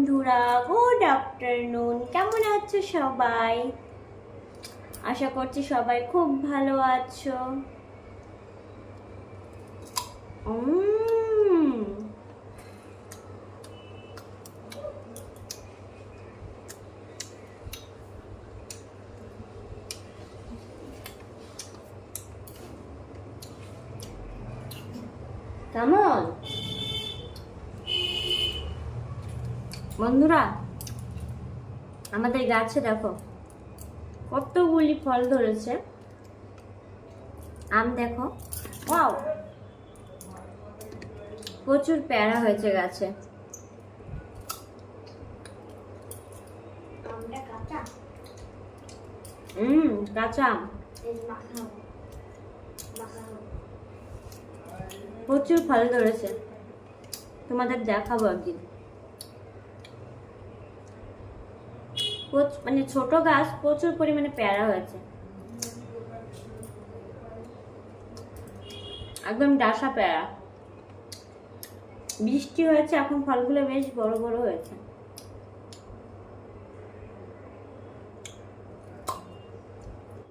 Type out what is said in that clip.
বন্ধুরা, good afternoon. কেমন আছো সবাই? আশা করছি সবাই খুব ভালো আছো। কেমন বন্ধুরা, আমাদের গাছে দেখো কতগুলি ফল ধরেছে। আম দেখো, ওয়াও, প্রচুর পেয়ারা হয়েছে গাছে। কাঁচা আম, প্রচুর ফল ধরেছে, তোমাদের দেখাবো একদিন। মানে ছোট গাছ, প্রচুর পরিমাণে পেয়ারা হয়েছে, একদম ডাসা পেয়ারা। বৃষ্টি হয়েছে, এখন ফলগুলো বেশ বড় বড় হয়েছে।